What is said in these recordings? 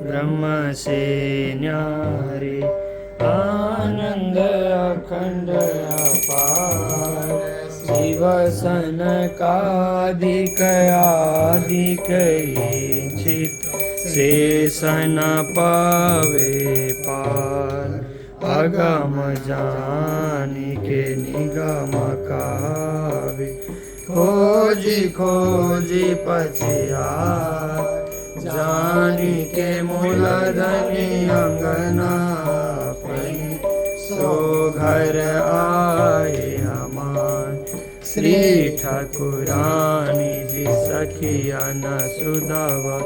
ब्रह्म से न्यारे आनंद अखंड अपार शिव सनकादिक आदिक चित शेष न पावे पार अगम जानिके निगम कावे खोजी खोजी पछिया जानिके मूलधनी अंगना पनी सो घर आए हमार श्री ठाकुरानी जी सखिया न सुधावा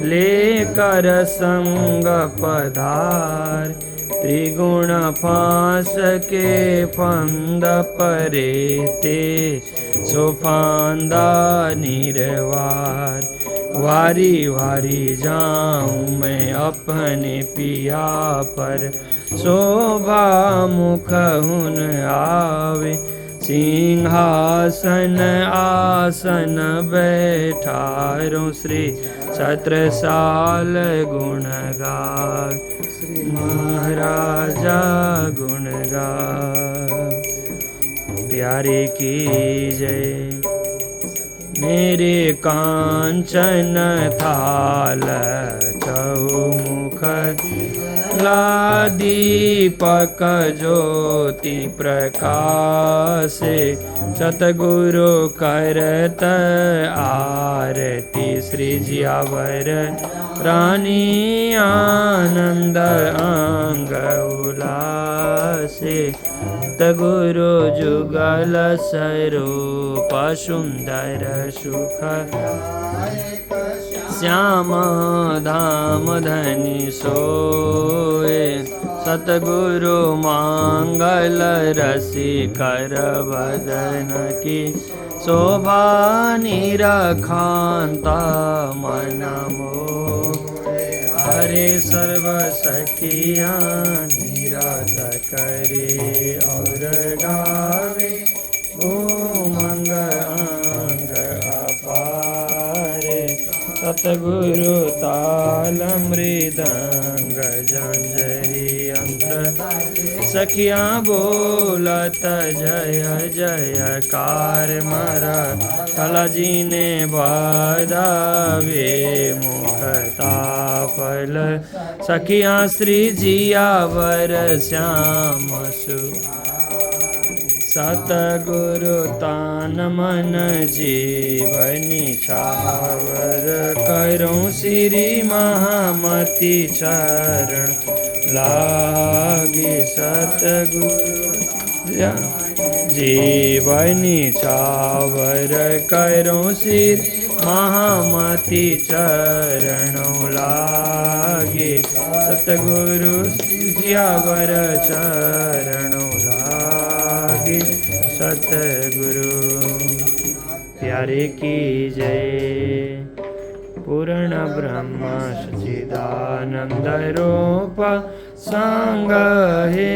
लेकर संग पधार त्रिगुण फांस के फंद परे ते सोफांदा निर्वार वारी वारी जाऊं मैं अपने पिया पर शोभा मुख हुन आवे सिंहासन आसन बैठारो श्री छत्रसाल गुण गाय श्री महाराजा गुण गाय प्यारे की जय मेरे कांचन थाल चौमुख ला दीपक ज्योति प्रकाशे सतगुरु करत आरती श्री जियावर रानी आनंद अंग उल्लासे सतगुरु जुगल स्वरूप सुंदर सुख श्याम धाम धनी सोए सतगुरु मांगल रसी कर बदन की शोभा निरखांता मन मोह हरे सर्व सखिया निरात करे और गावे ओ मंग अंग अपारे सतगुरु ताल मृदंग जंजरी यंत्र सखिया बोलत जय जयकार मरा कलाजी ने बधावे मुखता फल सखिया श्री जियावर श्याम सु सतगुरु तान मन जीवनी छावर करो श्री महामति चरण लागे सतगुरु जीवनी छावर करो श्री महामति चरणों लागे सतगुरु जियावर चरणों लागे सतगुरु प्यारे की जय पूर्ण ब्रह्म सच्चिदानंद रूप संग हे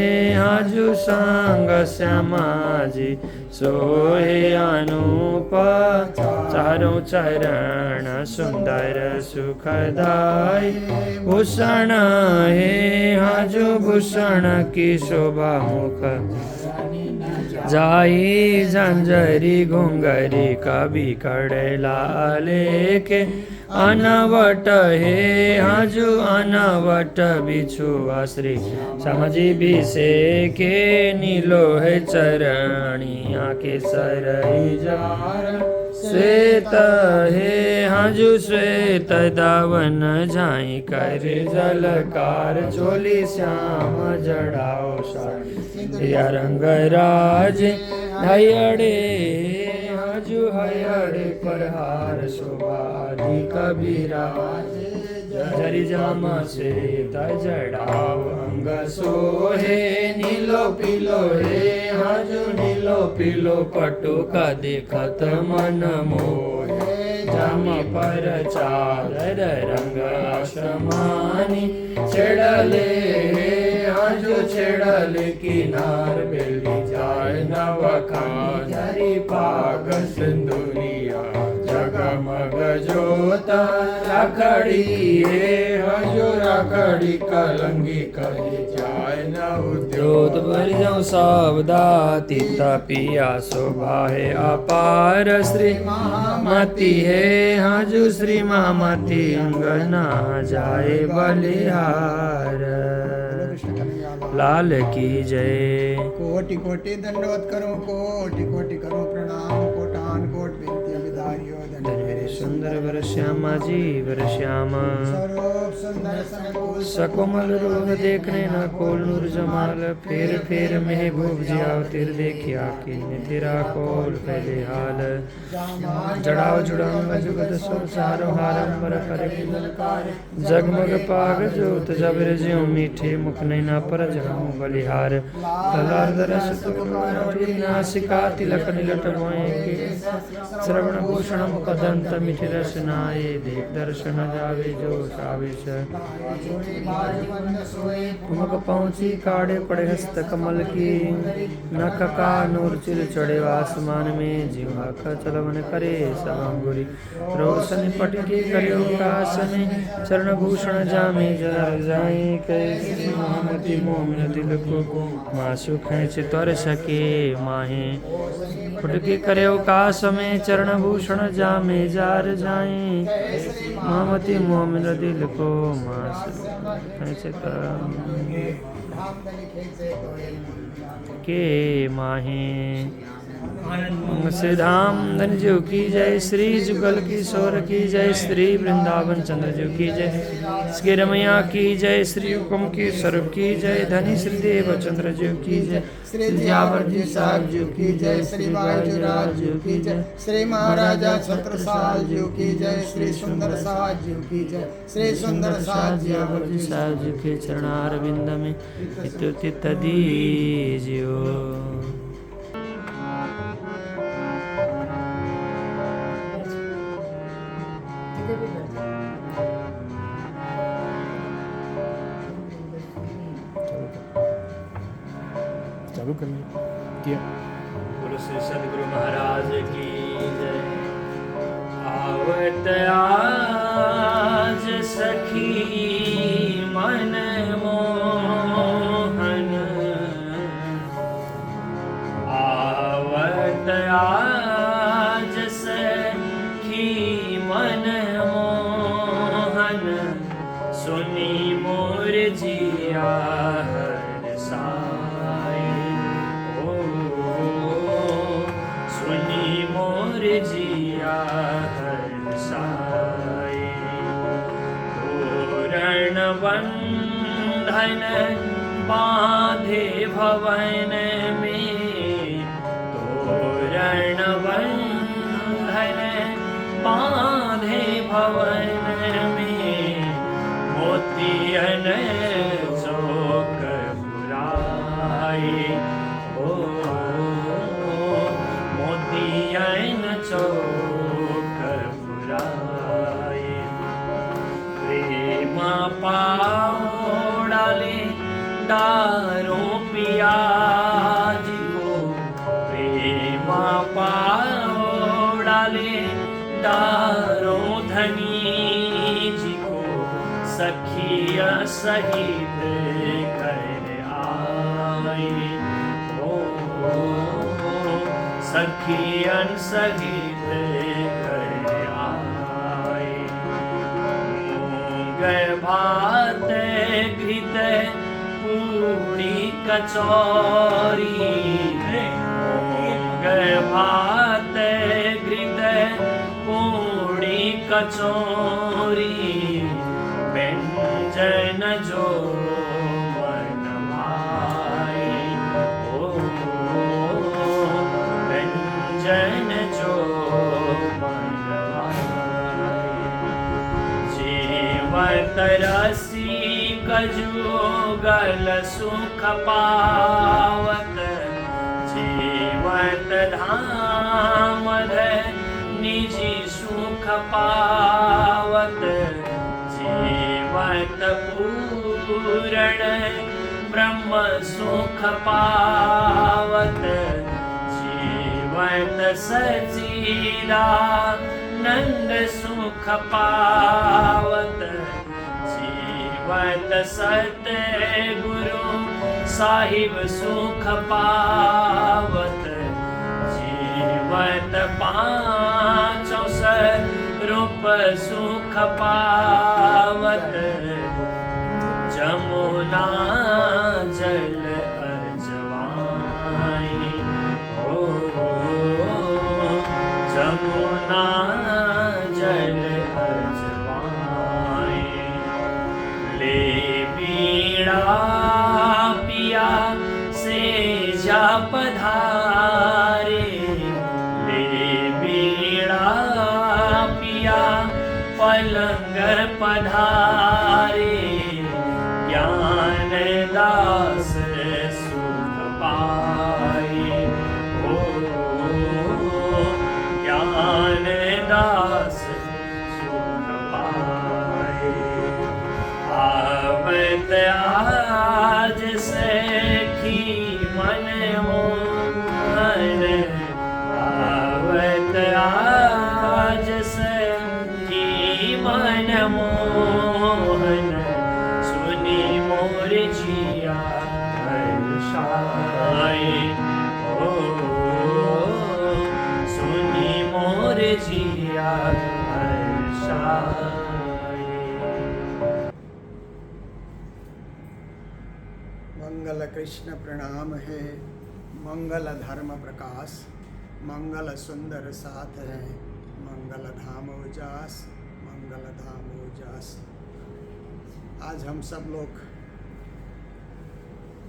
आजु संग श्यामाजी सोहे अनूप चारों चरण सुंदर सुखदाय भूषण हे आजु भूषण की शोभा मुख जाई झंझरी घुंगरी कभी कड़ला लेके अनवट हे हाजू अनवट बिछुआ श्री समझी बिसे के नीलो है चरणिया के सरई जार श्वेत हे हाजू श्वेत दावन झाई कर जलकार चोली श्याम जड़ाओ साड़ी या रंग राज हयड़े हाजू हयड़े पर हार शोभा कबीरा जरी जामा से तजड़ाव अंग सोहे नीलो पीलो हे हाजू नीलो पीलो पटु का देखत मन मोहे जम पर चादर रंग आसमानी छेड़ले हाजू छेड़ले किनार बेली जाय नवखा जरी पाग सिंदूरिया जगमग जोता रखड़ी हे जो राखड़ी कलंगी कही जाय न जोत उद्योग भर जाऊं सावदा तीता पिया शोभा है अपार श्री महामती है हाजू श्री महामती अंगना जाए बलिहार लाल की जय। कोटि कोटि दंडवत करो कोटि कोटि करो प्रणाम कोटान कोट बिनती अभिधारियो धन्य मेरे सुंदर वर श्यामा जी वर श्यामा स्वरूप सुंदर सनकुल सकोमल रूप देखने न कोल नूर जमाल फेर फेर महबूब जी अवतिर देखिया किन्ने तेरा कोल पहले हाल जड़ाओ जुड़ाऊंगा जुगत संसारो हारंबर करे जगमग पाग जोत जबर ज्यों मीठे मुख नैना पर जाऊं बलिहार कलार दरस नासिका तिलक निलट मोए के श्रवण भूषण मुखदंत मिठि रसनाए देख दर्शन जावे जो साविश मुख पहुंची काड़े पड़े हस्त कमल की नख का नूर चिर चढ़े आसमान में जीवा का चलवन करे सब अंगुरी रोशन पट के करे काश में चरण भूषण जामे जर जाए कैसे मोहम्मदी मोमिन दिल को मासु खेच तर सके माहे फुट के करे काश में चरण भूषण जामे जार जाए मोहम्मदी मोमिन दिल को मासु खेच तर के माहे श्री धाम धन जो की जय श्री जुगल किशोर की जय श्री वृंदावन चंद्र जो की जय श्री रमैया की जय श्री हुक्म की स्वरूप की जय धनी श्री देव चंद्र जो की जय श्री जावर जी साहब जो की जय श्री बाजूराज जो की जय श्री महाराजा छत्रसाल जी की जय श्री सुंदर साज जी की जय श्री सुंदर साज जी जावर जी साहब जो के चरणार बिंद में इत्युत दीजियो। चालू कर किया बोलो श्री सदगुरु महाराज की जय। आवत आज सखी मन मोहन आवत आज सखी मन मोहन सुनी मोर जिया हर साए सुनी मोर जिया हर साए तोरण बंधन बांधे भवन में तोरण बंधन बांधे भवन में मोतियन चौक बुराई ओ मोतियन चौक बुराई प्रेम पाओ डाले दारों पियाज को प्रेम पाओ डाले दारों धनी जी को सखिया सहित कर आए ओ सखियन सहित कर आए मूंग भात घृत पूरी कचौरी मूंग भात घृत पूरी कचौरी व्यंजन जो मन भाए ओ व्यंजन जो मन भाए जीवत रसी कजुगल सुख पावत जीवत धाम निजी सुख पावत जीवत पूरण ब्रह्म सुख पावत जीवत सच्चिदानंद सुख पावत सेवत सतगुरु साहिब सुख पावत जीवत पाँचों स्वरूप सुख पावत जमुना जल अजवाई हो जमुना जल अजवाई ले बीड़ा पिया से जा पधारे ले बीड़ा पिया पलंग पधारे ज्ञान दास सुख पाए हो ज्ञान दास सुख पाए आवत आज सखी मन मोहन आवत आज सखी मन मोहन सुनी मोर जिया हर्षाए ओ सुनी मोर जिया हर्षाए। मंगल कृष्ण प्रणाम है, मंगल धर्म प्रकाश, मंगल सुंदर साथ है, मंगल धाम उजास, मंगल धाम उजास। आज हम सब लोग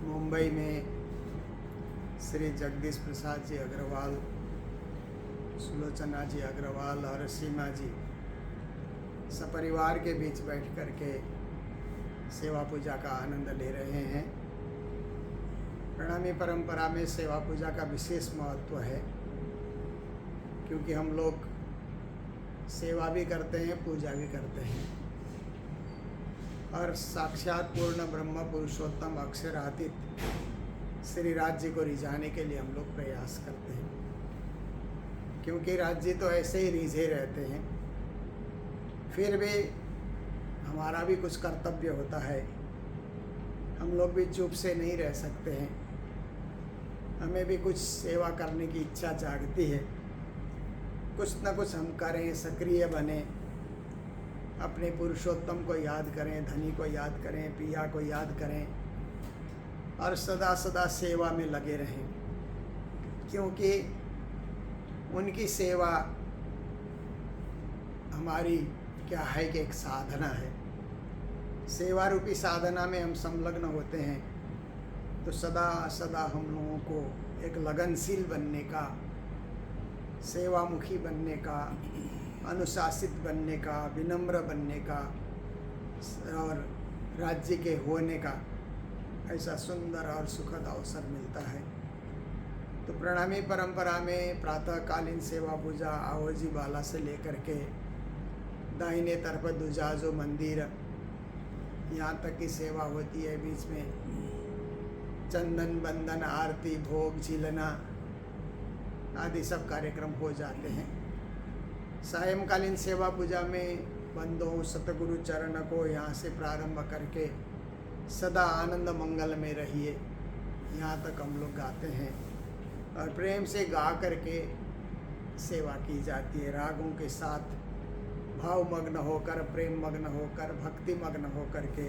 मुंबई में श्री जगदीश प्रसाद जी अग्रवाल, सुलोचना जी अग्रवाल और सीमा जी सपरिवार के बीच बैठ कर के सेवा पूजा का आनंद ले रहे हैं। प्रणामी परंपरा में सेवा पूजा का विशेष महत्व है, क्योंकि हम लोग सेवा भी करते हैं, पूजा भी करते हैं और साक्षात पूर्ण ब्रह्म पुरुषोत्तम अक्षरातीत श्री राज जी को रिझाने के लिए हम लोग प्रयास करते हैं, क्योंकि राज जी तो ऐसे ही रिझे रहते हैं। फिर भी हमारा भी कुछ कर्तव्य होता है, हम लोग भी चुप से नहीं रह सकते हैं, हमें भी कुछ सेवा करने की इच्छा जागती है। कुछ न कुछ हम करें, सक्रिय बने, अपने पुरुषोत्तम को याद करें, धनी को याद करें, पिया को याद करें और सदा सदा सेवा में लगे रहें, क्योंकि उनकी सेवा हमारी क्या है कि एक साधना है। सेवा रूपी साधना में हम संलग्न होते हैं तो सदा सदा हम लोगों को एक लगनशील बनने का, सेवामुखी बनने का, अनुशासित बनने का, विनम्र बनने का और राज्य के होने का ऐसा सुंदर और सुखद अवसर मिलता है। तो प्रणामी परंपरा में प्रातःकालीन सेवा पूजा आवोजी बाला से लेकर के दाहिने तरफ दुजाजो मंदिर, यहाँ तक की सेवा होती है। बीच में चंदन बंदन, आरती, भोग, झिलना आदि सब कार्यक्रम हो जाते हैं। सायंकालीन सेवा पूजा में बंदों सतगुरु चरण को यहाँ से प्रारंभ करके सदा आनंद मंगल में रहिए, यहाँ तक हम लोग गाते हैं और प्रेम से गा करके सेवा की जाती है। रागों के साथ भाव मग्न होकर, प्रेम मग्न होकर, भक्ति मग्न होकर के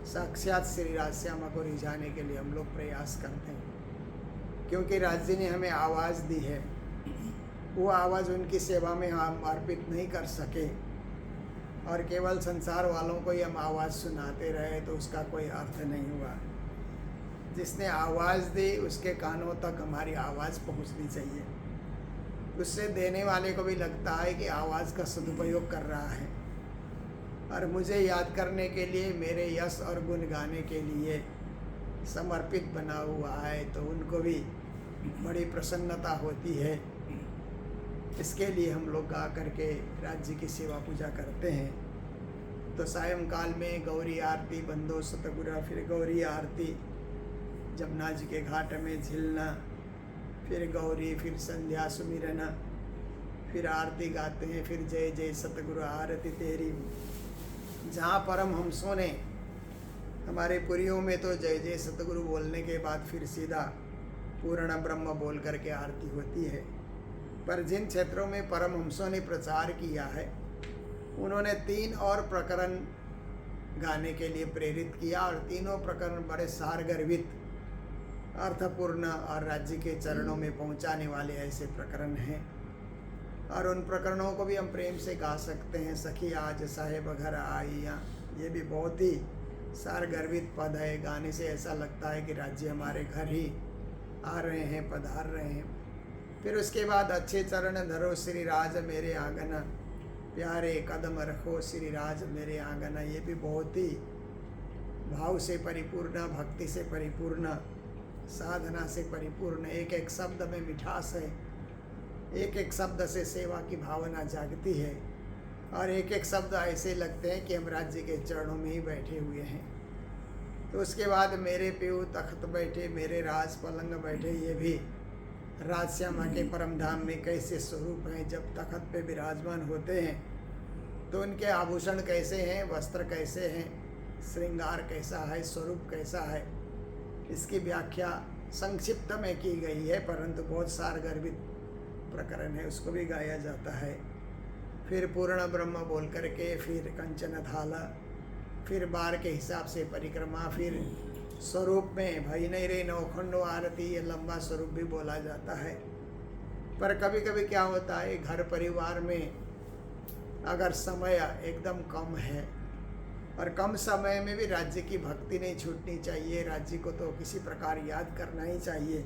साक्षात श्री राजश्यामा को रिझाने के लिए हम लोग प्रयास करते हैं, क्योंकि राज जी ने हमें आवाज़ दी है। वो आवाज़ उनकी सेवा में हम अर्पित नहीं कर सके और केवल संसार वालों को ही हम आवाज़ सुनाते रहे तो उसका कोई अर्थ नहीं हुआ। जिसने आवाज़ दी उसके कानों तक हमारी आवाज़ पहुंचनी चाहिए। उससे देने वाले को भी लगता है कि आवाज़ का सदुपयोग कर रहा है और मुझे याद करने के लिए, मेरे यश और गुण गाने के लिए समर्पित बना हुआ है, तो उनको भी बड़ी प्रसन्नता होती है। इसके लिए हम लोग गा करके राज्य की सेवा पूजा करते हैं। तो सायंकाल में गौरी आरती, बंदो सतगुरु, फिर गौरी आरती, जमुना जी के घाट में झिलना, फिर गौरी, फिर संध्या सुमिरना, फिर आरती गाते हैं, फिर जय जय सतगुरु आरती तेरी। जहाँ परम हंसों ने हमारे पुरियों में तो जय जय सतगुरु बोलने के बाद फिर सीधा पूर्ण ब्रह्म बोल करके आरती होती है। पर जिन क्षेत्रों में परमहंसों ने प्रचार किया है उन्होंने 3 और प्रकरण गाने के लिए प्रेरित किया, और तीनों प्रकरण बड़े सारगर्भित, अर्थपूर्ण और राज्य के चरणों में पहुंचाने वाले ऐसे प्रकरण हैं। और उन प्रकरणों को भी हम प्रेम से गा सकते हैं। सखी आज साहेब घर आइयाँ, ये भी बहुत ही सारगर्भित पद है। गाने से ऐसा लगता है कि राज्य हमारे घर ही आ रहे हैं, पधार रहे हैं। फिर उसके बाद अच्छे चरण धरो श्री राज मेरे आंगन, प्यारे कदम रखो श्री राज मेरे आंगन। ये भी बहुत ही भाव से परिपूर्ण, भक्ति से परिपूर्ण, साधना से परिपूर्ण, एक एक शब्द में मिठास है, एक एक शब्द से सेवा की भावना जागती है, और एक एक शब्द ऐसे लगते हैं कि हम राज्य के चरणों में ही बैठे हुए हैं। तो उसके बाद मेरे प्यू तख्त बैठे, मेरे राज पलंग बैठे, ये भी राजश्यामा के परम धाम में कैसे स्वरूप हैं। जब तख्त पे विराजमान होते हैं तो उनके आभूषण कैसे हैं, वस्त्र कैसे हैं, श्रृंगार कैसा है, स्वरूप कैसा है, इसकी व्याख्या संक्षिप्त में की गई है, परंतु बहुत सारगर्भित प्रकरण है, उसको भी गाया जाता है। फिर पूर्ण ब्रह्म बोल करके फिर कंचन थाला, फिर बार के हिसाब से परिक्रमा, फिर स्वरूप में भई नहीं रे नौखंडो आरती, ये लंबा स्वरूप भी बोला जाता है। पर कभी कभी क्या होता है, घर परिवार में अगर समय एकदम कम है, और कम समय में भी राज्य की भक्ति नहीं छूटनी चाहिए, राज्य को तो किसी प्रकार याद करना ही चाहिए,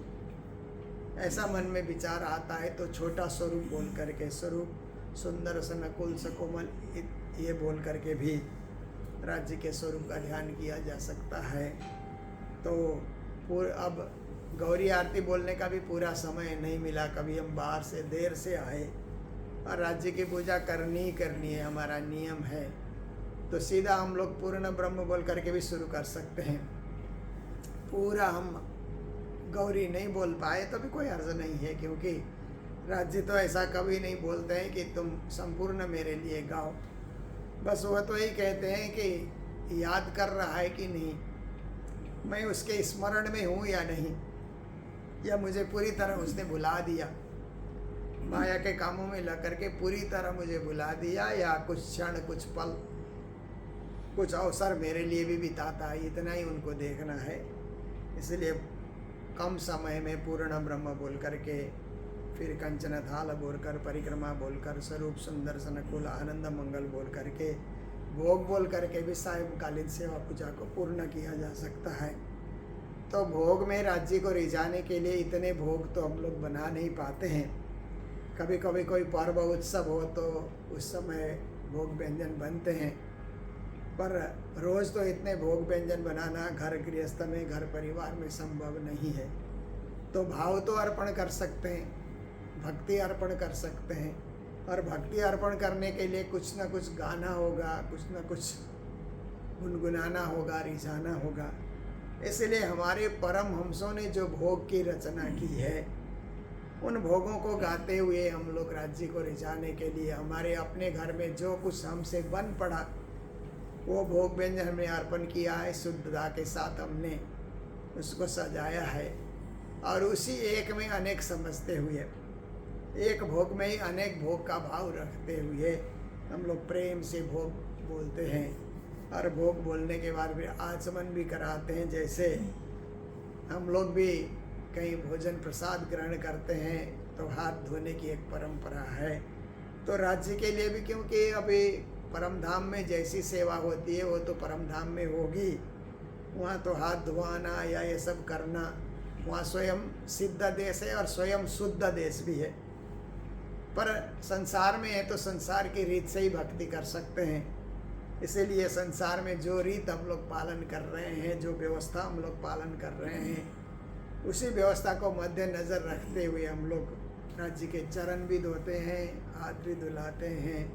ऐसा मन में विचार आता है, तो छोटा स्वरूप बोल करके, स्वरूप सुंदर सनकुल सकोमल, ये बोल करके भी राज्य के स्वरूप का ध्यान किया जा सकता है। तो अब गौरी आरती बोलने का भी पूरा समय नहीं मिला, कभी हम बाहर से देर से आए, और राज्य की पूजा करनी ही करनी है, हमारा नियम है, तो सीधा हम लोग पूर्ण ब्रह्म बोल करके भी शुरू कर सकते हैं। पूरा हम गौरी नहीं बोल पाए तो भी कोई अर्ज नहीं है, क्योंकि राज्य तो ऐसा कभी नहीं बोलते हैं कि तुम संपूर्ण मेरे लिए गाओ। बस वह तो यही कहते हैं कि याद कर रहा है कि नहीं, मैं उसके स्मरण में हूँ या नहीं, या मुझे पूरी तरह उसने भुला दिया, माया के कामों में लग करके पूरी तरह मुझे भुला दिया, या कुछ क्षण, कुछ पल, कुछ अवसर मेरे लिए भी बिताता है, इतना ही उनको देखना है। इसलिए कम समय में पूर्ण ब्रह्म बोल करके, फिर कंचन थाल बोलकर, परिक्रमा बोलकर, स्वरूप सुंदर सनकुल आनंद मंगल बोल करके, भोग बोल करके भी सायंकालीन सेवा पूजा को पूर्ण किया जा सकता है। तो भोग में राज्य को रिझाने के लिए इतने भोग तो हम लोग बना नहीं पाते हैं। कभी कभी कोई पर्व उत्सव हो तो उस समय भोग व्यंजन बनते हैं, पर रोज़ तो इतने भोग व्यंजन बनाना घर गृहस्थ में, घर परिवार में संभव नहीं है। तो भाव तो अर्पण कर सकते हैं, भक्ति अर्पण कर सकते हैं, और भक्ति अर्पण करने के लिए कुछ न कुछ गाना होगा, कुछ न कुछ गुनगुनाना होगा, रिझाना होगा। इसलिए हमारे परमहंसों ने जो भोग की रचना की है, उन भोगों को गाते हुए हम लोग राज्य को रिझाने के लिए हमारे अपने घर में जो कुछ हमसे बन पड़ा वो भोग व्यंजन हमने अर्पण किया है, शुद्धता के साथ हमने उसको सजाया है, और उसी एक में अनेक समझते हुए, एक भोग में ही अनेक भोग का भाव रखते हुए हम लोग प्रेम से भोग बोलते हैं। और भोग बोलने के बाद फिर आचमन भी कराते हैं। जैसे हम लोग भी कहीं भोजन प्रसाद ग्रहण करते हैं तो हाथ धोने की एक परंपरा है। तो राज्य के लिए भी, क्योंकि अभी परम धाम में जैसी सेवा होती है वो तो परम धाम में होगी, वहाँ तो हाथ धोना या ये सब करना, वहाँ स्वयं सिद्ध देश है और स्वयं शुद्ध देश भी है। पर संसार में है तो संसार की रीत से ही भक्ति कर सकते हैं। इसीलिए संसार में जो रीत हम लोग पालन कर रहे हैं, जो व्यवस्था हम लोग पालन कर रहे हैं, उसी व्यवस्था को मद्देनज़र रखते हुए हम लोग राज्य के चरण भी धोते हैं, हाथ भी धुलाते हैं,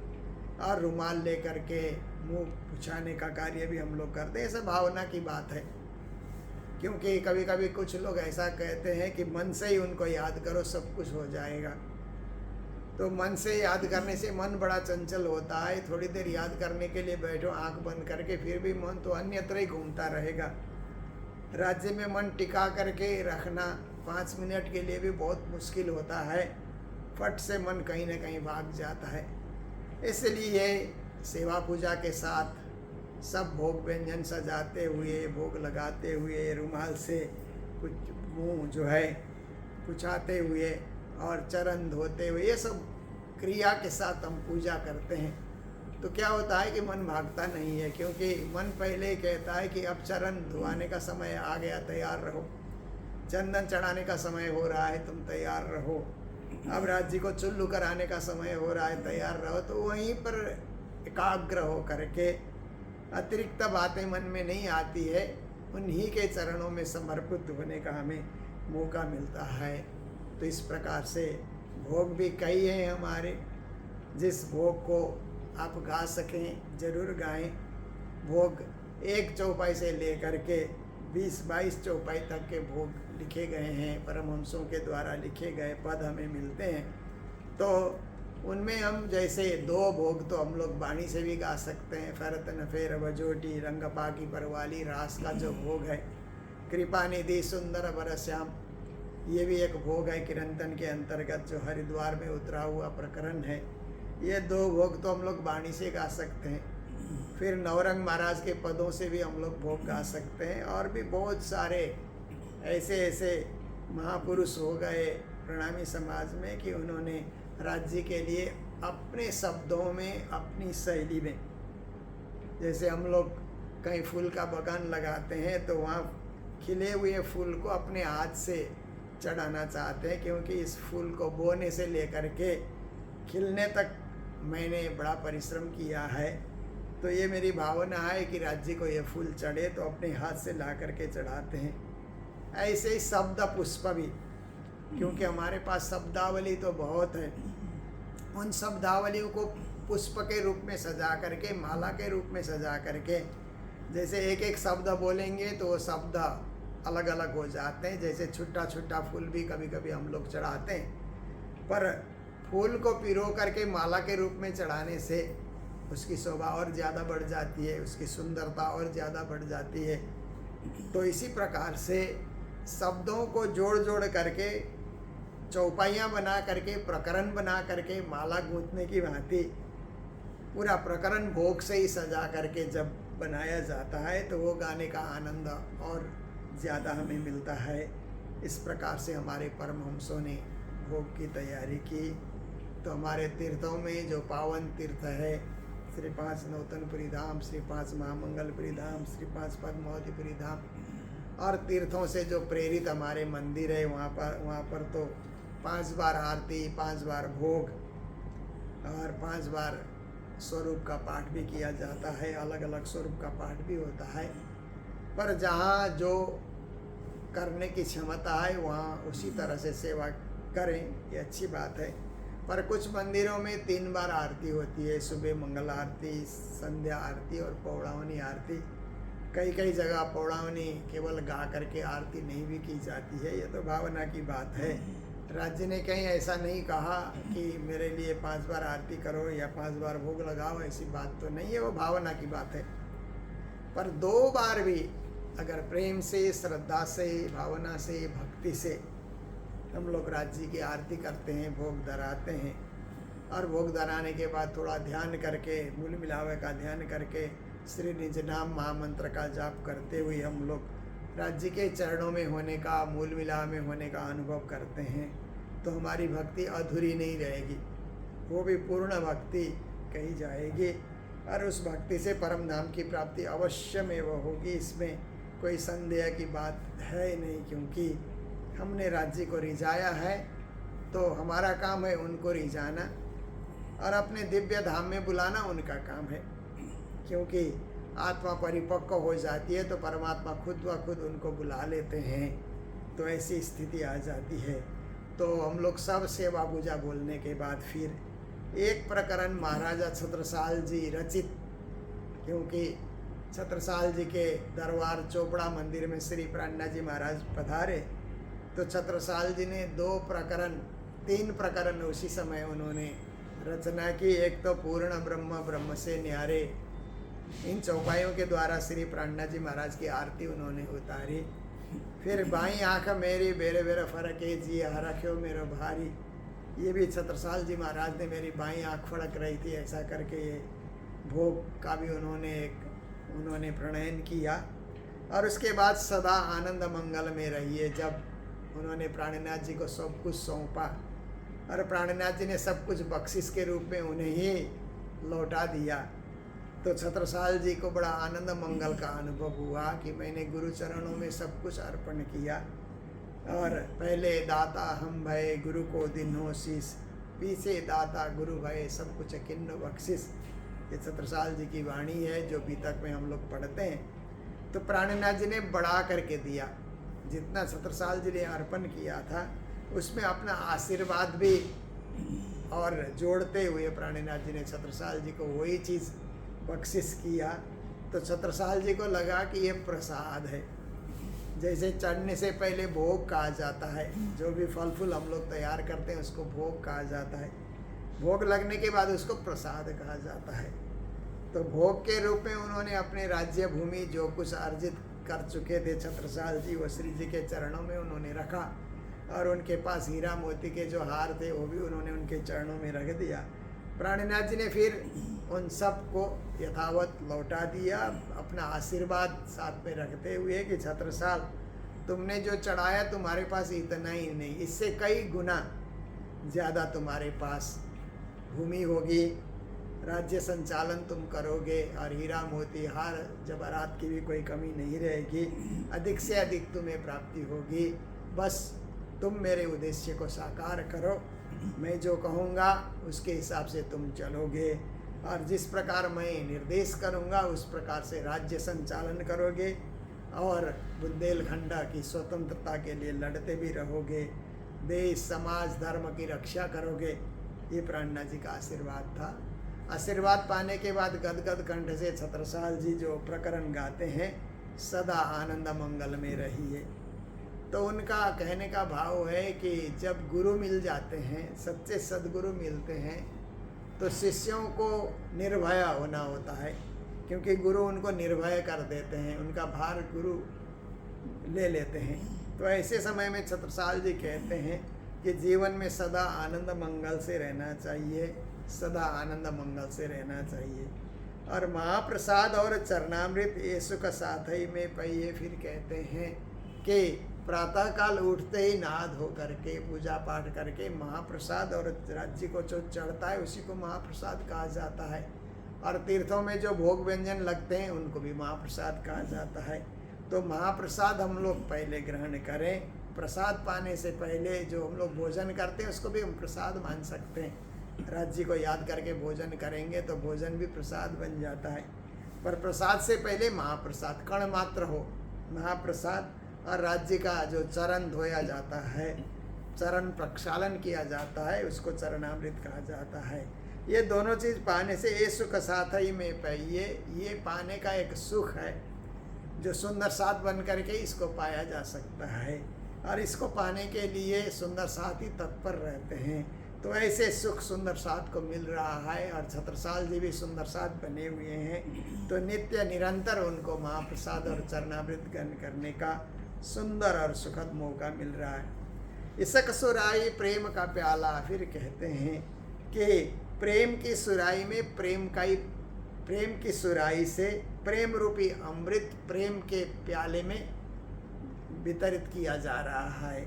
और रुमाल ले करके मुंह पुछाने का कार्य भी हम लोग करते हैं। ऐसे भावना की बात है, क्योंकि कभी कभी कुछ लोग ऐसा कहते हैं कि मन से ही उनको याद करो सब कुछ हो जाएगा। तो मन से याद करने से मन बड़ा चंचल होता है। थोड़ी देर याद करने के लिए बैठो आंख बंद करके, फिर भी मन तो अन्यत्र ही घूमता रहेगा। राज्य में मन टिका करके रखना 5 मिनट के लिए भी बहुत मुश्किल होता है। फट से मन कहीं ना कहीं भाग जाता है। इसलिए सेवा पूजा के साथ सब भोग व्यंजन सजाते हुए, भोग लगाते हुए, रुमाल से कुछ मुँह जो है पुछाते हुए और चरण धोते हुए, ये सब क्रिया के साथ हम पूजा करते हैं। तो क्या होता है कि मन भागता नहीं है, क्योंकि मन पहले ही कहता है कि अब चरण धुआने का समय आ गया, तैयार रहो। चंदन चढ़ाने का समय हो रहा है, तुम तैयार रहो। अब राज्य को चुल्लू कराने का समय हो रहा है, तैयार रहो। तो वहीं पर एकाग्र हो करके अतिरिक्त बातें मन में नहीं आती है, उन्हीं के चरणों में समर्पित होने का हमें मौका मिलता है। तो इस प्रकार से भोग भी कई हैं हमारे। जिस भोग को आप गा सकें जरूर गाएं। भोग 1 चौपाई से लेकर के 20-22 चौपाई तक के भोग लिखे गए हैं, परमहंसों के द्वारा लिखे गए पद हमें मिलते हैं। तो उनमें हम जैसे 2 भोग तो हम लोग वाणी से भी गा सकते हैं। फरत नफेर बजोटी रंग पाकी परवाली रास का जो भोग है, कृपा निधि सुंदर बरश्याम, ये भी एक भोग है कीर्तन के अंतर्गत, जो हरिद्वार में उतरा हुआ प्रकरण है। ये 2 भोग तो हम लोग वाणी से गा सकते हैं। फिर नवरंग महाराज के पदों से भी हम लोग भोग गा सकते हैं। और भी बहुत सारे ऐसे महापुरुष हो गए प्रणामी समाज में कि उन्होंने राज्य के लिए अपने शब्दों में, अपनी शैली में, जैसे हम लोग कहीं फूल का बगान लगाते हैं तो वहाँ खिले हुए फूल को अपने हाथ से चढ़ाना चाहते हैं, क्योंकि इस फूल को बोने से लेकर के खिलने तक मैंने बड़ा परिश्रम किया है। तो ये मेरी भावना है कि राज्य को ये फूल चढ़े तो अपने हाथ से ला करके चढ़ाते हैं। ऐसे ही शब्द पुष्प भी, क्योंकि हमारे पास शब्दावली तो बहुत है, उन शब्दावलियों को पुष्प के रूप में सजा करके, माला के रूप में सजा करके, जैसे एक एक शब्द बोलेंगे तो वो शब्द अलग अलग हो जाते हैं। जैसे छुट्टा छुट्टा फूल भी कभी कभी हम लोग चढ़ाते हैं, पर फूल को पिरो करके माला के रूप में चढ़ाने से उसकी शोभा और ज़्यादा बढ़ जाती है, उसकी सुंदरता और ज़्यादा बढ़ जाती है। तो इसी प्रकार से शब्दों को जोड़ जोड़ करके, चौपाइयाँ बना करके, प्रकरण बना करके, माला गूंथने की भांति पूरा प्रकरण भोग से ही सजा करके जब बनाया जाता है तो वो गाने का आनंद और ज़्यादा हमें मिलता है। इस प्रकार से हमारे परमहंसों ने भोग की तैयारी की। तो हमारे तीर्थों में जो पावन तीर्थ है, श्री 5 नौतनपुरी धाम, श्री 5 महामंगलपुरी धाम, श्री 5 पद्मावतीपुरी धाम, और तीर्थों से जो प्रेरित हमारे मंदिर है, वहाँ पर तो 5 बार आरती, 5 बार भोग और 5 बार स्वरूप का पाठ भी किया जाता है। अलग अलग स्वरूप का पाठ भी होता है। पर जहाँ जो करने की क्षमता है वहाँ उसी तरह से सेवा करें, ये अच्छी बात है। पर कुछ मंदिरों में 3 बार आरती होती है, सुबह मंगल आरती, संध्या आरती और पौड़ावनी आरती। कई कई जगह पौड़ावनी केवल गा करके आरती नहीं भी की जाती है। ये तो भावना की बात है। राज्य ने कहीं ऐसा नहीं कहा कि मेरे लिए 5 बार आरती करो या 5 बार भोग लगाओ, ऐसी बात तो नहीं है, वो भावना की बात है। पर 2 बार भी अगर प्रेम से, श्रद्धा से, भावना से, भक्ति से हम लोग राज्य की आरती करते हैं, भोग धराते हैं, और भोग धराने के बाद थोड़ा ध्यान करके, मूल मिलावे का ध्यान करके, श्री निज नाम महामंत्र का जाप करते हुए हम लोग राज्य के चरणों में होने का, मूल मिलाव में होने का अनुभव करते हैं, तो हमारी भक्ति अधूरी नहीं रहेगी, वो भी पूर्ण भक्ति कही जाएगी। और उस भक्ति से परम धाम की प्राप्ति अवश्य में वो होगी, इसमें कोई संदेह की बात है नहीं। क्योंकि हमने राज्य को रिझाया है तो हमारा काम है उनको रिझाना, और अपने दिव्य धाम में बुलाना उनका काम है। क्योंकि आत्मा परिपक्व हो जाती है तो परमात्मा खुद व खुद उनको बुला लेते हैं, तो ऐसी स्थिति आ जाती है। तो हम लोग सब सेवा पूजा बोलने के बाद फिर एक प्रकरण महाराजा छत्रसाल जी रचित, क्योंकि छत्रसाल जी के दरबार चोपड़ा मंदिर में श्री प्राणनाथ जी महाराज पधारे, तो छत्रसाल जी ने 2 प्रकरण 3 प्रकरण उसी समय उन्होंने रचना की। एक तो पूर्ण ब्रह्म, ब्रह्म से न्यारे, इन चौपाइयों के द्वारा श्री प्राणनाथ जी महाराज की आरती उन्होंने उतारी। फिर बाई आँख मेरी बेरे बेरे फर्क है जी रख्यो मेरो भारी, ये भी छत्रसाल जी महाराज ने मेरी बाई आँख फड़क रही थी, ऐसा करके ये भोग का भी उन्होंने प्रणयन किया। और उसके बाद सदा आनंद मंगल में रहिए, जब उन्होंने प्राणनाथ जी को सब कुछ सौंपा और प्राणनाथ जी ने सब कुछ बख्शिश के रूप में उन्हें ही लौटा दिया, तो छत्रसाल जी को बड़ा आनंद मंगल का अनुभव हुआ कि मैंने गुरु चरणों में सब कुछ अर्पण किया। और पहले दाता हम भय गुरु को दिन्हो शीस, पीछे दाता गुरु भय सब कुछ किन्न बख्शिश। ये छत्रसाल जी की वाणी है जो बीतक में हम लोग पढ़ते हैं। तो प्राणनाथ जी ने बढ़ा करके दिया, जितना छत्रसाल जी ने अर्पण किया था उसमें अपना आशीर्वाद भी और जोड़ते हुए प्राणनाथ जी ने छत्रसाल जी को वही चीज़ बख्शिश किया। तो छत्रसाल जी को लगा कि ये प्रसाद है, जैसे चढ़ने से पहले भोग कहा जाता है, जो भी फल फूल हम लोग तैयार करते हैं उसको भोग कहा जाता है, भोग लगने के बाद उसको प्रसाद कहा जाता है। तो भोग के रूप में उन्होंने अपने राज्य भूमि जो कुछ अर्जित कर चुके थे छत्रसाल जी, वो श्री जी के चरणों में उन्होंने रखा। और उनके पास हीरा मोती के जो हार थे वो भी उन्होंने उनके चरणों में रख दिया। प्राणनाथ जी ने फिर उन सब को यथावत लौटा दिया, अपना आशीर्वाद साथ में रखते हुए कि छत्रसाल तुमने जो चढ़ाया तुम्हारे पास इतना ही नहीं, इससे कई गुना ज़्यादा तुम्हारे पास भूमि होगी, राज्य संचालन तुम करोगे और हीरा मोती हार जवाहरात की भी कोई कमी नहीं रहेगी, अधिक से अधिक तुम्हें प्राप्ति होगी। बस तुम मेरे उद्देश्य को साकार करो, मैं जो कहूँगा उसके हिसाब से तुम चलोगे और जिस प्रकार मैं निर्देश करूँगा उस प्रकार से राज्य संचालन करोगे और बुंदेलखंड की स्वतंत्रता के लिए लड़ते भी रहोगे, देश समाज धर्म की रक्षा करोगे। ये प्राणनाथ जी का आशीर्वाद था। आशीर्वाद पाने के बाद गदगद कंठ से छत्रसाल जी जो प्रकरण गाते हैं, सदा आनंद मंगल में रहिए, तो उनका कहने का भाव है कि जब गुरु मिल जाते हैं, सच्चे सद्गुरु मिलते हैं, तो शिष्यों को निर्भय होना होता है, क्योंकि गुरु उनको निर्भय कर देते हैं, उनका भार गुरु ले लेते हैं। तो ऐसे समय में छत्रसाल जी कहते हैं कि जीवन में सदा आनंद मंगल से रहना चाहिए, सदा आनंद मंगल से रहना चाहिए। और महाप्रसाद और चरणामृत ये सुख साथ ही में पाइए। फिर कहते हैं कि प्रातःकाल उठते ही नहा धो करके पूजा पाठ करके महाप्रसाद और राज्य को जो चढ़ता है उसी को महाप्रसाद कहा जाता है। और तीर्थों में जो भोग व्यंजन लगते हैं उनको भी महाप्रसाद कहा जाता है। तो महाप्रसाद हम लोग पहले ग्रहण करें, प्रसाद पाने से पहले जो हम लोग भोजन करते हैं उसको भी हम प्रसाद मान सकते हैं। राज्य को याद करके भोजन करेंगे तो भोजन भी प्रसाद बन जाता है, पर प्रसाद से पहले महाप्रसाद कण मात्र हो महाप्रसाद। और राज्य का जो चरण धोया जाता है, चरण प्रक्षालन किया जाता है, उसको चरणामृत कहा जाता है। ये दोनों चीज़ पाने से ये सुख साथ ही में पाइए, ये पाने का एक सुख है जो सुंदर साथ बन करके इसको पाया जा सकता है। और इसको पाने के लिए सुंदर साथ ही तत्पर रहते हैं। तो ऐसे सुख सुंदर साथ को मिल रहा है और छत्रसाल जी भी सुंदर साथ बने हुए हैं। तो नित्य निरंतर उनको महाप्रसाद और चरणामृत ग्रहण करने का सुंदर और सुखद मौका मिल रहा है। इसक सुराई प्रेम का प्याला। फिर कहते हैं कि प्रेम की सुराई में प्रेम की सुराई से प्रेम रूपी अमृत प्रेम के प्याले में वितरित किया जा रहा है।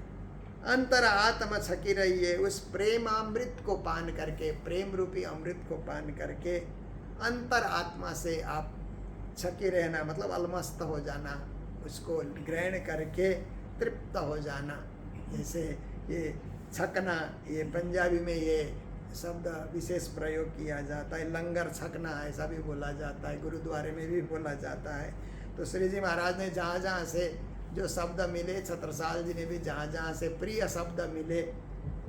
अंतर आत्मा छकी रहिए, उस प्रेमामृत को पान करके, प्रेम रूपी अमृत को पान करके अंतर आत्मा से आप छकी रहना, मतलब अलमस्त हो जाना, उसको ग्रहण करके तृप्त हो जाना। जैसे ये छकना, ये पंजाबी में ये शब्द विशेष प्रयोग किया जाता है। लंगर छकना ऐसा भी बोला जाता है, गुरुद्वारे में भी बोला जाता है। तो श्री जी महाराज ने जहाँ जहाँ से जो शब्द मिले, छत्रसाल जी ने भी जहाँ जहाँ से प्रिय शब्द मिले,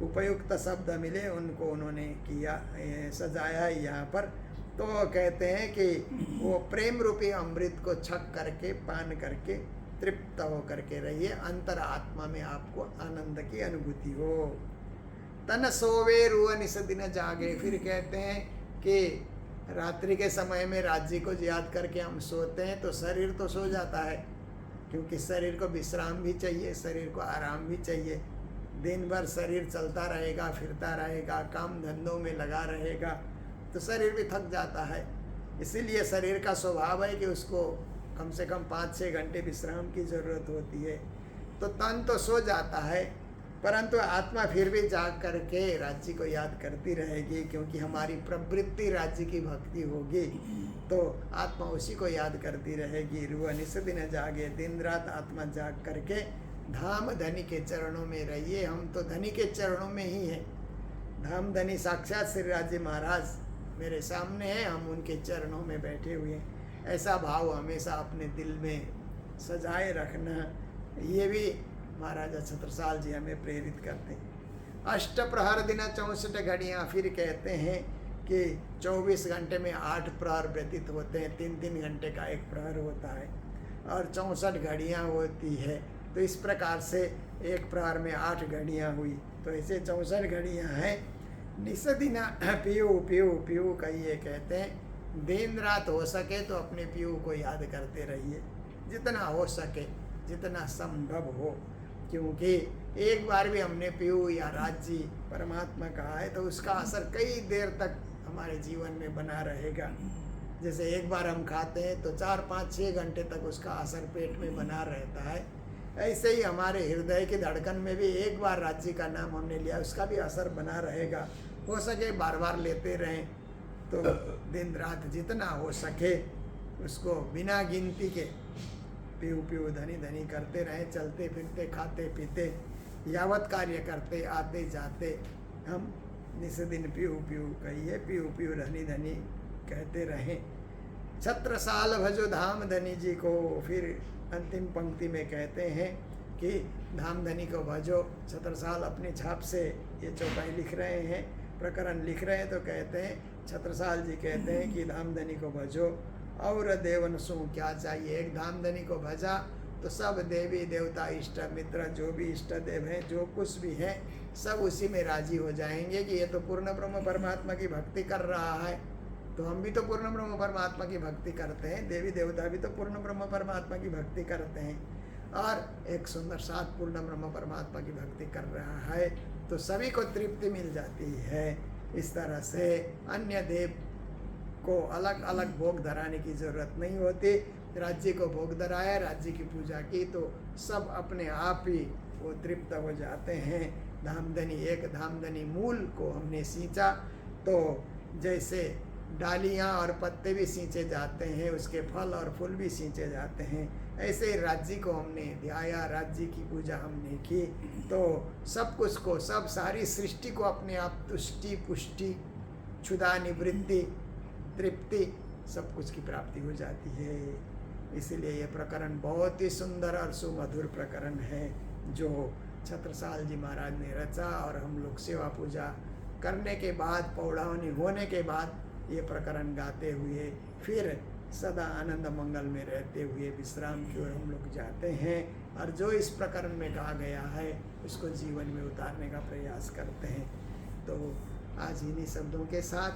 उपयुक्त शब्द मिले, उनको उन्होंने किया, सजाया यहाँ पर। तो कहते हैं कि वो प्रेम रूपी अमृत को छक करके, पान करके तृप्त हो करके रहिए, अंतर आत्मा में आपको आनंद की अनुभूति हो। तन सोवे रुआ निस दिन जागे। फिर कहते हैं कि रात्रि के समय में राज्य को याद करके हम सोते हैं तो शरीर तो सो जाता है, क्योंकि शरीर को विश्राम भी चाहिए, शरीर को आराम भी चाहिए। दिन भर शरीर चलता रहेगा, फिरता रहेगा, काम धंधों में लगा रहेगा तो शरीर भी थक जाता है। इसीलिए शरीर का स्वभाव है कि उसको कम से कम 5-6 घंटे विश्राम की ज़रूरत होती है। तो तन तो सो जाता है, परंतु आत्मा फिर भी जाग करके राज्य को याद करती रहेगी, क्योंकि हमारी प्रवृत्ति राज्य की भक्ति होगी तो आत्मा उसी को याद करती रहेगी। रुआ निस दिन जागे, दिन रात आत्मा जाग करके धाम धनी के चरणों में रहिए। हम तो धनी के चरणों में ही हैं। धाम धनी साक्षात श्री राज्य महाराज मेरे सामने हैं, हम उनके चरणों में बैठे हुए हैं। ऐसा भाव हमेशा अपने दिल में सजाए रखना, ये भी महाराजा छत्रसाल जी हमें प्रेरित करते हैं। अष्ट प्रहर दिन 64 घड़ियाँ। फिर कहते हैं कि 24 घंटे में 8 प्रहर व्यतीत होते हैं, 3-3 घंटे का एक प्रहर होता है और 64 घड़ियाँ होती है। तो इस प्रकार से एक प्रहर में 8 घड़ियाँ हुई, तो ऐसे 64 घड़ियाँ हैं। निस दिन पीयू पीयू पीयू कहिए, कहते हैं दिन रात हो सके तो अपने पीयू को याद करते रहिए, जितना हो सके, जितना संभव हो, क्योंकि एक बार भी हमने पीयू या राज्य परमात्मा कहा है तो उसका असर कई देर तक हमारे जीवन में बना रहेगा। जैसे एक बार हम खाते हैं तो 4-5-6 घंटे तक उसका असर पेट में बना रहता है, ऐसे ही हमारे हृदय की धड़कन में भी एक बार राज्य का नाम हमने लिया, उसका भी असर बना रहेगा। हो सके बार बार लेते रहें, तो दिन रात जितना हो सके उसको बिना गिनती के पीऊ पीऊ धनी धनी करते रहें। चलते फिरते खाते पीते यावत कार्य करते आते जाते हम निस दिन पीऊ पीऊ कहिए, पीऊ पीऊ धनी धनी कहते रहें। छत्रसाल भजो धाम धनी जी को। फिर अंतिम पंक्ति में कहते हैं कि धाम धनी को भजो। छत्रसाल अपनी छाप से ये चौपाई लिख रहे हैं, प्रकरण लिख रहे हैं, तो कहते हैं छत्रसाल जी कहते हैं कि धाम धनी को भजो और देवन सु क्या चाहिए। एक धाम धनी को भजा तो सब देवी देवता इष्ट मित्र जो भी इष्ट देव हैं, जो कुछ भी हैं, सब उसी में राजी हो जाएंगे कि ये तो पूर्ण ब्रह्म परमात्मा की भक्ति कर रहा है, तो हम भी तो पूर्ण ब्रह्म परमात्मा की भक्ति करते हैं, देवी देवता भी तो पूर्ण ब्रह्म परमात्मा की भक्ति करते हैं, और एक सुंदर साथ पूर्ण ब्रह्म परमात्मा की भक्ति कर रहा है, तो सभी को तृप्ति मिल जाती है। इस तरह से अन्य देव को अलग अलग भोग धराने की जरूरत नहीं होती। राज्य को भोग धराया, राज्य की पूजा की, तो सब अपने आप ही वो तृप्त हो जाते हैं। धामधनी, एक धामधनी मूल को हमने सींचा तो जैसे डालियाँ और पत्ते भी सींचे जाते हैं, उसके फल और फूल भी सींचे जाते हैं, ऐसे ही राज्य को हमने ध्याया, राज्य की पूजा हमने की, तो सब कुछ को, सब सारी सृष्टि को अपने आप तुष्टि पुष्टि क्षुधा निवृत्ति तृप्ति सब कुछ की प्राप्ति हो जाती है। इसीलिए ये प्रकरण बहुत ही सुंदर और सुमधुर प्रकरण है जो छत्रसाल जी महाराज ने रचा, और हम लोग सेवा पूजा करने के बाद, पौड़ावनी होने के बाद ये प्रकरण गाते हुए फिर सदा आनंद मंगल में रहते हुए विश्राम की ओर हम लोग जाते हैं, और जो इस प्रकरण में कहा गया है उसको जीवन में उतारने का प्रयास करते हैं। तो आज इन्हीं शब्दों के साथ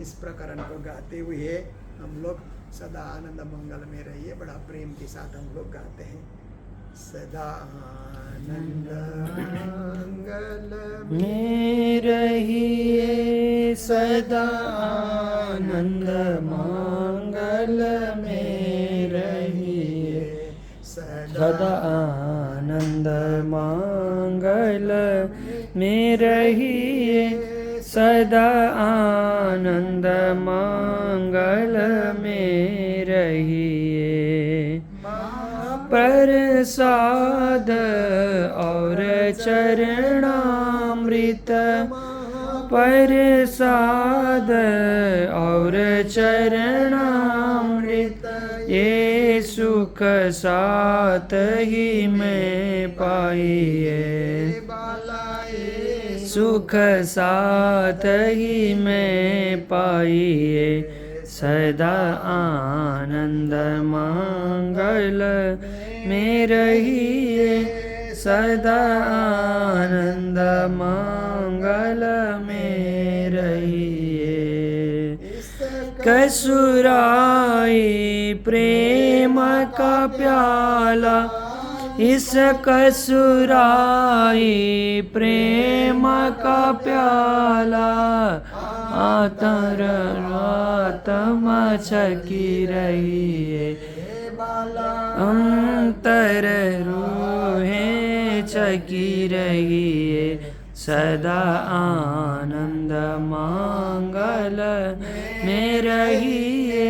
इस प्रकरण को गाते हुए हम लोग सदा आनंद मंगल में रहिए, बड़ा प्रेम के साथ हम लोग गाते हैं। सदा आनंद मंगल में रहिए, सदा आनंद मंगल में रहिए, सदा आनंद मंगल में रहिए, सदा आनंद मंगल में रहिए। प्रसाद और चरणामृत, प्रसाद और चरणामृत, ये सुख साथ ही में पाइए, सुख साथ ही में पाइए, सदा आनंद मंगल में रहिए, सदा आनंद मंगल में रहिए। कसुराई प्रेम का प्याला, इस कसुराई प्रेम का प्याला, आतर आत्मा छकी रहिए। अंतर रूहें छकी रहिए, सदा आनंद मंगल में रहिए।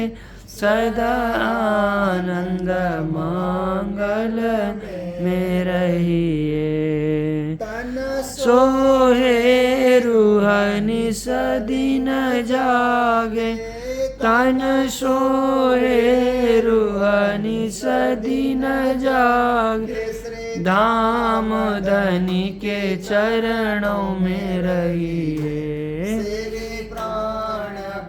सदा आनंद मंगल में रहिए। सोहे रूह निस दिन जागे, तन सोहे रूह निस दिन जागे। धाम धनी के चरणों में रहिए,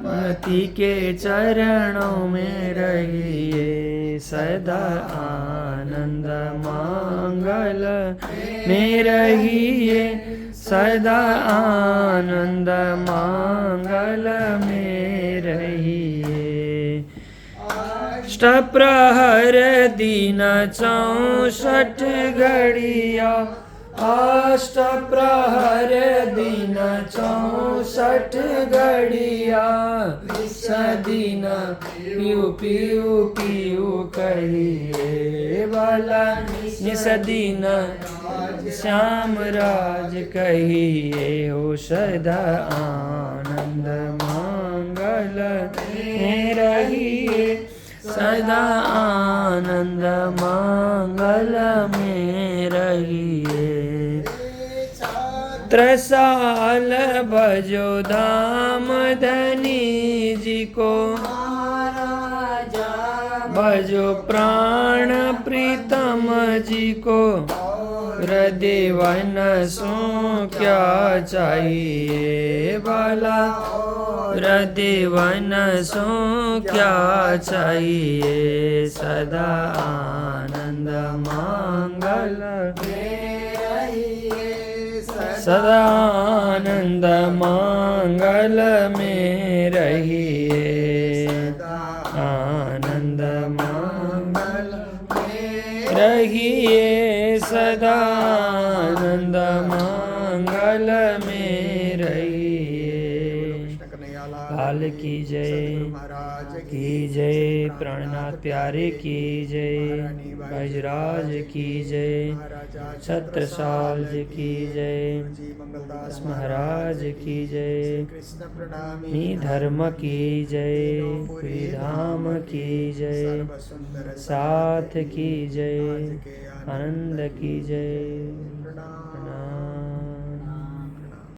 पति के चरणों में रहिए। सदा आनंद मंगल में रहिए। सदा आनंद मंगल में रहिए। अष्टप्रहर दिन 64 घड़िया, अष्टप्रहर दिन 64 घड़िया। सदीन पियू पियू पियू कहिए वाला, निसदीन श्याम राज कहिए। हो सदा आनंद मंगल में रहिए। सदा आनंद मंगल में रहिए। त्रसाल भजो धाम धनी जी को, भजो प्राण प्रीतम जी को। हृदय वन सो क्या चाहिए बाला, हृदय वन सो क्या चाहिए। सदा आनंद मंगल में रहिए। सदा आनंद मंगल में रहिए। आनंद मंगल में रहिए। सदा आनंद मंगल में रहिए। लाल की जय, की जय। प्राणनाथ प्यारे की जय। बजराज की जय। छत्रसाल जी की जय। महाराज की जय। मी धर्म की जय। श्री धाम की जय। साथ की जय। आनंद की जय।